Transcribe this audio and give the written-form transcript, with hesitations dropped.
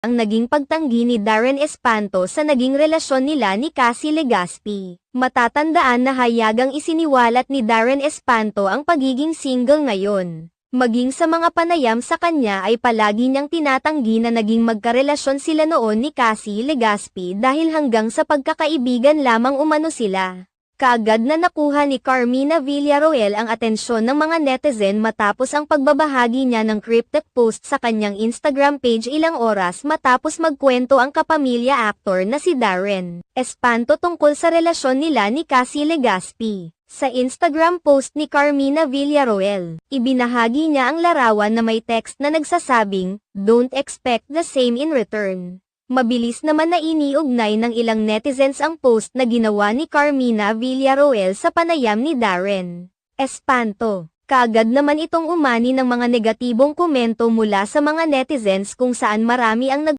ang naging pagtanggi ni Darren Espanto sa naging relasyon nila ni Cassie Legaspi. Matatandaan na hayagang isiniwalat ni Darren Espanto ang pagiging single ngayon. Maging sa mga panayam sa kanya ay palagi niyang tinatanggi na naging magkarelasyon sila noon ni Cassie Legaspi dahil hanggang sa pagkakaibigan lamang umano sila. Kaagad na nakuha ni Carmina Villaroel ang atensyon ng mga netizen matapos ang pagbabahagi niya ng cryptic post sa kanyang Instagram page ilang oras matapos magkwento ang kapamilya actor na si Darren Espanto tungkol sa relasyon nila ni Cassie Legaspi. Sa Instagram post ni Carmina Villaroel, ibinahagi niya ang larawan na may text na nagsasabing, "Don't expect the same in return." Mabilis naman na iniugnay ng ilang netizens ang post na ginawa ni Carmina Villaroel sa panayam ni Darren Espanto. Kaagad naman itong umani ng mga negatibong komento mula sa mga netizens kung saan marami ang